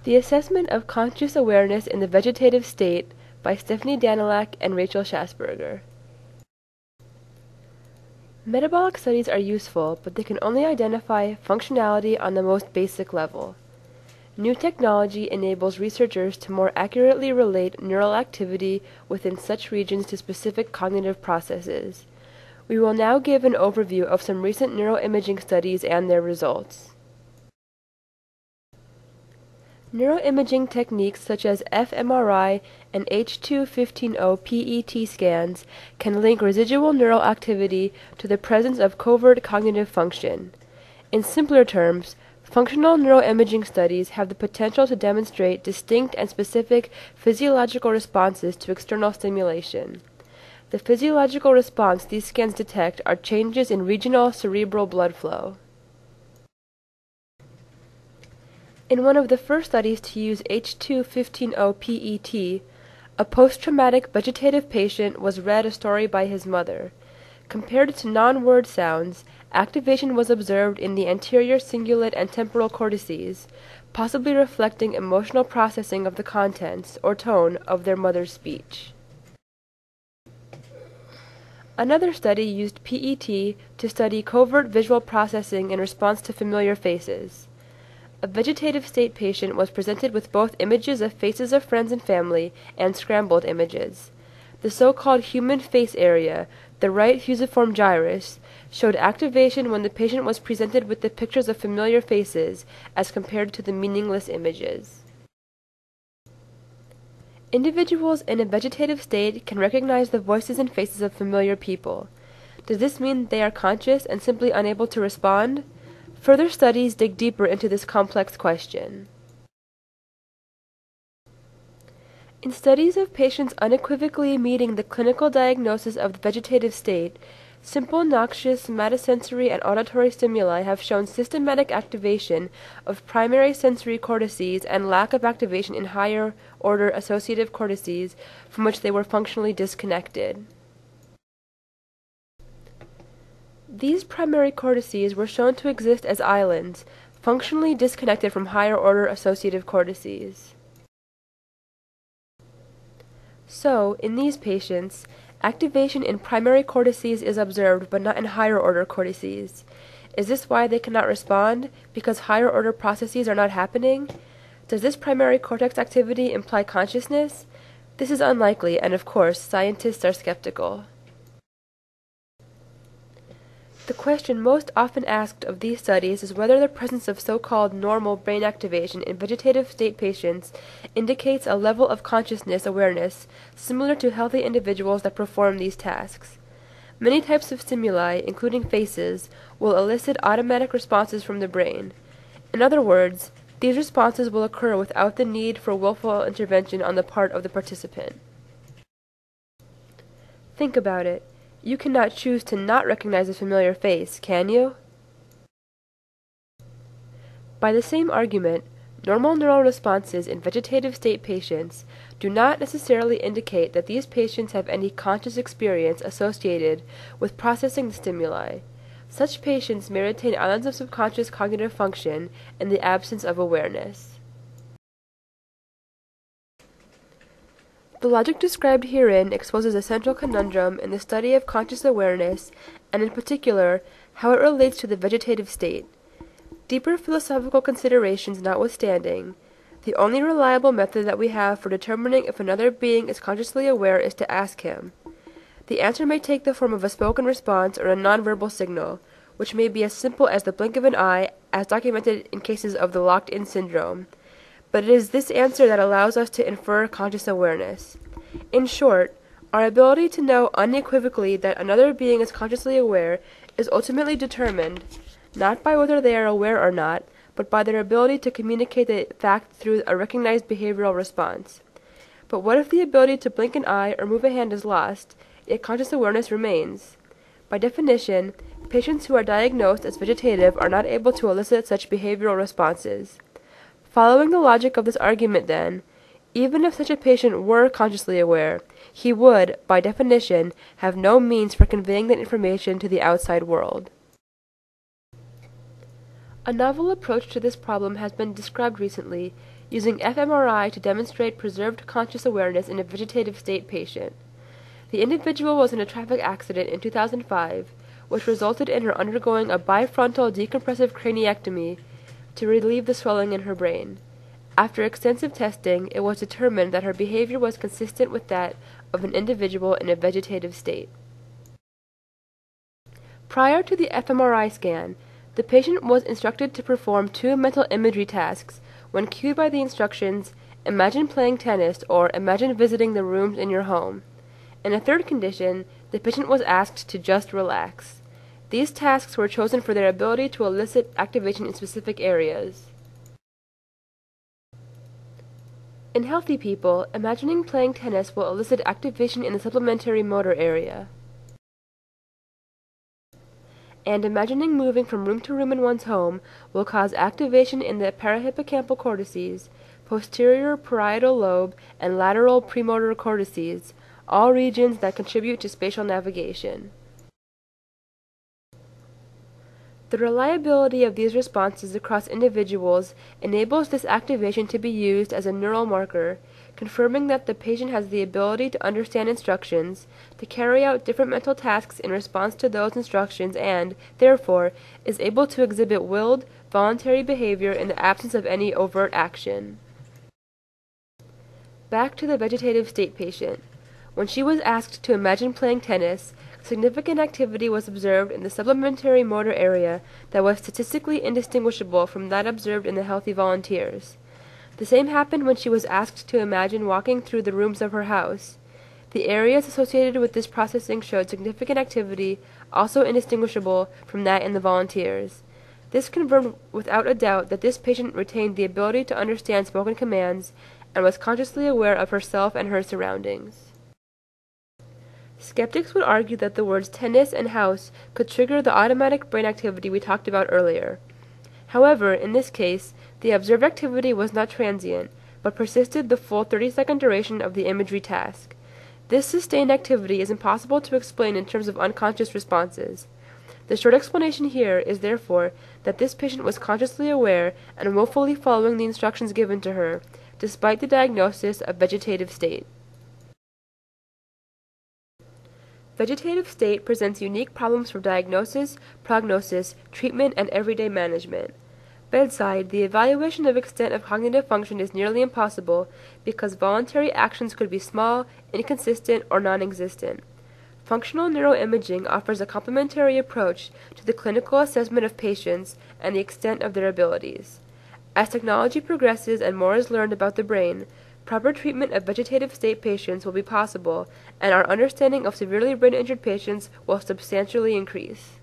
The Assessment of Conscious Awareness in the Vegetative State by Stephanie Danilak and Rachel Schassberger. Metabolic studies are useful, but they can only identify functionality on the most basic level. New technology enables researchers to more accurately relate neural activity within such regions to specific cognitive processes. We will now give an overview of some recent neuroimaging studies and their results. Neuroimaging techniques such as fMRI and H2.15.0 PET scans can link residual neural activity to the presence of covert cognitive function. In simpler terms, functional neuroimaging studies have the potential to demonstrate distinct and specific physiological responses to external stimulation. The physiological response these scans detect are changes in regional cerebral blood flow. In one of the first studies to use H2.15.0 PET, a post-traumatic vegetative patient was read a story by his mother. Compared to non-word sounds, activation was observed in the anterior cingulate and temporal cortices, possibly reflecting emotional processing of the contents or tone of their mother's speech. Another study used PET to study covert visual processing in response to familiar faces. A vegetative state patient was presented with both images of faces of friends and family and scrambled images. The so-called human face area, the right fusiform gyrus, showed activation when the patient was presented with the pictures of familiar faces as compared to the meaningless images. Individuals in a vegetative state can recognize the voices and faces of familiar people. Does this mean they are conscious and simply unable to respond? Further studies dig deeper into this complex question. In studies of patients unequivocally meeting the clinical diagnosis of the vegetative state, simple noxious somatosensory and auditory stimuli have shown systematic activation of primary sensory cortices and lack of activation in higher-order associative cortices from which they were functionally disconnected. These primary cortices were shown to exist as islands, functionally disconnected from higher-order associative cortices. So, in these patients, activation in primary cortices is observed but not in higher-order cortices. Is this why they cannot respond? Because higher-order processes are not happening? Does this primary cortex activity imply consciousness? This is unlikely, and of course, scientists are skeptical. The question most often asked of these studies is whether the presence of so-called normal brain activation in vegetative state patients indicates a level of consciousness awareness similar to healthy individuals that perform these tasks. Many types of stimuli, including faces, will elicit automatic responses from the brain. In other words, these responses will occur without the need for willful intervention on the part of the participant. Think about it. You cannot choose to not recognize a familiar face, can you? By the same argument, normal neural responses in vegetative state patients do not necessarily indicate that these patients have any conscious experience associated with processing the stimuli. Such patients may retain islands of subconscious cognitive function in the absence of awareness. The logic described herein exposes a central conundrum in the study of conscious awareness, and in particular, how it relates to the vegetative state. Deeper philosophical considerations notwithstanding, the only reliable method that we have for determining if another being is consciously aware is to ask him. The answer may take the form of a spoken response or a nonverbal signal, which may be as simple as the blink of an eye, as documented in cases of the locked-in syndrome. But it is this answer that allows us to infer conscious awareness. In short, our ability to know unequivocally that another being is consciously aware is ultimately determined not by whether they are aware or not, but by their ability to communicate the fact through a recognized behavioral response. But what if the ability to blink an eye or move a hand is lost, yet conscious awareness remains? By definition, patients who are diagnosed as vegetative are not able to elicit such behavioral responses. Following the logic of this argument, then, even if such a patient were consciously aware, he would, by definition, have no means for conveying that information to the outside world. A novel approach to this problem has been described recently, using fMRI to demonstrate preserved conscious awareness in a vegetative state patient. The individual was in a traffic accident in 2005, which resulted in her undergoing a bifrontal decompressive craniectomy to relieve the swelling in her brain. After extensive testing, it was determined that her behavior was consistent with that of an individual in a vegetative state. Prior to the fMRI scan, the patient was instructed to perform two mental imagery tasks when cued by the instructions, "Imagine playing tennis" or "Imagine visiting the rooms in your home." In a third condition, the patient was asked to just relax. These tasks were chosen for their ability to elicit activation in specific areas. In healthy people, imagining playing tennis will elicit activation in the supplementary motor area. And imagining moving from room to room in one's home will cause activation in the parahippocampal cortices, posterior parietal lobe, and lateral premotor cortices, all regions that contribute to spatial navigation. The reliability of these responses across individuals enables this activation to be used as a neural marker, confirming that the patient has the ability to understand instructions, to carry out different mental tasks in response to those instructions, and, therefore, is able to exhibit willed, voluntary behavior in the absence of any overt action. Back to the vegetative state patient. When she was asked to imagine playing tennis, significant activity was observed in the supplementary motor area that was statistically indistinguishable from that observed in the healthy volunteers. The same happened when she was asked to imagine walking through the rooms of her house. The areas associated with this processing showed significant activity, also indistinguishable from that in the volunteers. This confirmed without a doubt that this patient retained the ability to understand spoken commands and was consciously aware of herself and her surroundings. Skeptics would argue that the words tennis and house could trigger the automatic brain activity we talked about earlier. However, in this case, the observed activity was not transient, but persisted the full 30-second duration of the imagery task. This sustained activity is impossible to explain in terms of unconscious responses. The short explanation here is therefore that this patient was consciously aware and willfully following the instructions given to her, despite the diagnosis of vegetative state. Vegetative state presents unique problems for diagnosis, prognosis, treatment, and everyday management. Bedside, the evaluation of extent of cognitive function is nearly impossible because voluntary actions could be small, inconsistent, or non-existent. Functional neuroimaging offers a complementary approach to the clinical assessment of patients and the extent of their abilities. As technology progresses and more is learned about the brain, proper treatment of vegetative state patients will be possible, and our understanding of severely brain-injured patients will substantially increase.